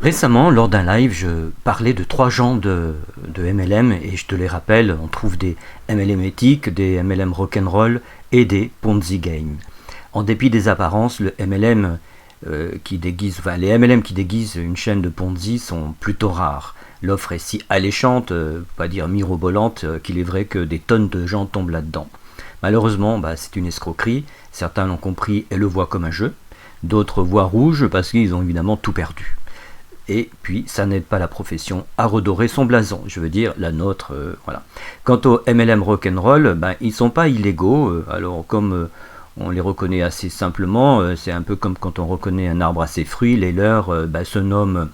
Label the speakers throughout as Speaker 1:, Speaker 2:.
Speaker 1: Récemment, lors d'un live, je parlais de 3 genres de MLM et je te les rappelle, on trouve des MLM éthiques, des MLM rock'n'roll et des Ponzi Games. En dépit des apparences, les MLM qui déguisent une chaîne de Ponzi sont plutôt rares. L'offre est si alléchante, pas dire mirobolante, qu'il est vrai que des tonnes de gens tombent là-dedans. Malheureusement, c'est une escroquerie, certains l'ont compris et le voient comme un jeu, d'autres voient rouge parce qu'ils ont évidemment tout perdu. Et puis, ça n'aide pas la profession à redorer son blason, je veux dire la nôtre, voilà. Quant aux MLM rock'n'roll, ils ne sont pas illégaux, alors comme on les reconnaît assez simplement, c'est un peu comme quand on reconnaît un arbre à ses fruits, les leurs se nomment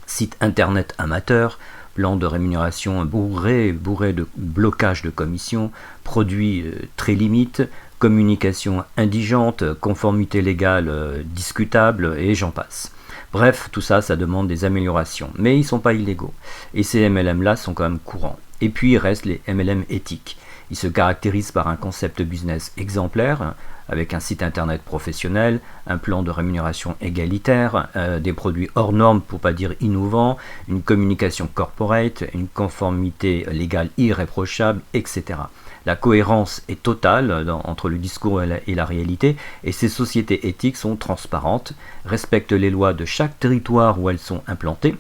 Speaker 1: site internet amateur, plan de rémunération bourré de blocage de commissions, produits très limites, communication indigente, conformité légale discutable, et j'en passe. Bref, tout ça, ça demande des améliorations, mais ils ne sont pas illégaux. Et ces MLM-là sont quand même courants. Et puis il reste les MLM éthiques. Ils se caractérisent par un concept business exemplaire, avec un site internet professionnel, un plan de rémunération égalitaire, des produits hors normes pour pas dire innovants, une communication corporate, une conformité légale irréprochable, etc. La cohérence est totale entre le discours et la réalité, et ces sociétés éthiques sont transparentes, respectent les lois de chaque territoire où elles sont implantées,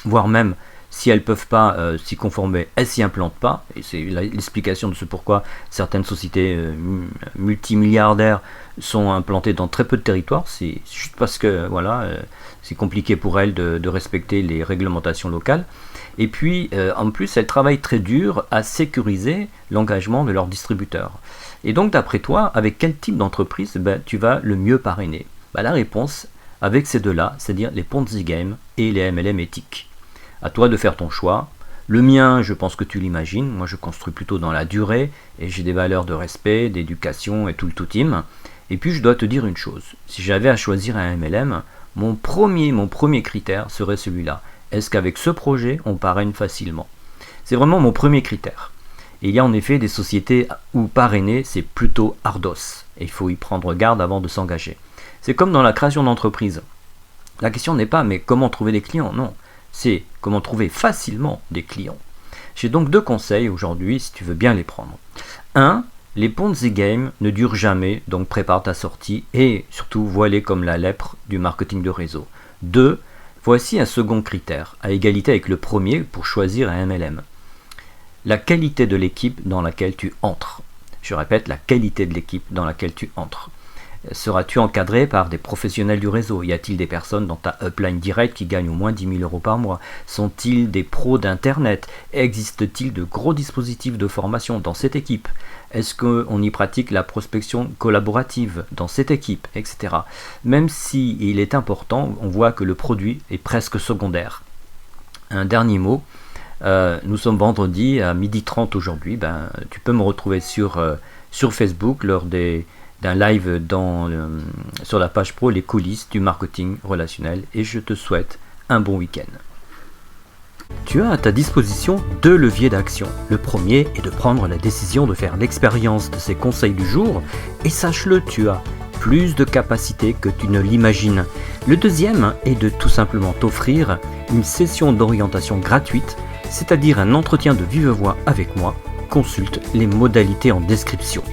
Speaker 1: voire même si elles ne peuvent pas s'y conformer, elles ne s'y implantent pas, et c'est l'explication de ce pourquoi certaines sociétés multimilliardaires sont implantées dans très peu de territoires, c'est juste parce que c'est compliqué pour elles de respecter les réglementations locales. Et puis, en plus, elles travaillent très dur à sécuriser l'engagement de leurs distributeurs. Et donc, d'après toi, avec quel type d'entreprise tu vas le mieux parrainer? La réponse, avec ces deux-là, c'est-à-dire les Ponzi Games et les MLM éthiques. À toi de faire ton choix. Le mien, je pense que tu l'imagines, moi je construis plutôt dans la durée, et j'ai des valeurs de respect, d'éducation et tout le tout-team. Et puis je dois te dire une chose, si j'avais à choisir un MLM, mon premier critère serait celui-là. Est-ce qu'avec ce projet, on parraine facilement? C'est vraiment mon premier critère. Et il y a en effet des sociétés où parrainer, c'est plutôt ardos. Et il faut y prendre garde avant de s'engager. C'est comme dans la création d'entreprise. La question n'est pas, mais comment trouver des clients? Non, c'est comment trouver facilement des clients. J'ai donc 2 conseils aujourd'hui, si tu veux bien les prendre. 1. Les Ponzi Games ne durent jamais, donc prépare ta sortie et surtout vois-les comme la lèpre du marketing de réseau. 2. Voici un second critère, à égalité avec le premier pour choisir un MLM. La qualité de l'équipe dans laquelle tu entres. Je répète, la qualité de l'équipe dans laquelle tu entres. Seras-tu encadré par des professionnels du réseau? Y a-t-il des personnes dans ta upline directe qui gagnent au moins 10 000 € par mois? Sont-ils des pros d'Internet? Existe-t-il de gros dispositifs de formation dans cette équipe? Est-ce qu'on y pratique la prospection collaborative dans cette équipe, etc. Même si il est important, on voit que le produit est presque secondaire. Un dernier mot, nous sommes vendredi à 12h30 aujourd'hui, tu peux me retrouver sur Facebook lors d'un live sur la page pro Les coulisses du marketing relationnel, et je te souhaite un bon week-end. Tu as à ta disposition 2 leviers d'action. Le premier est de prendre la décision de faire l'expérience de ces conseils du jour, et sache-le, tu as plus de capacité que tu ne l'imagines. Le deuxième est de tout simplement t'offrir une session d'orientation gratuite, c'est-à-dire un entretien de vive voix avec moi. Consulte les modalités en description.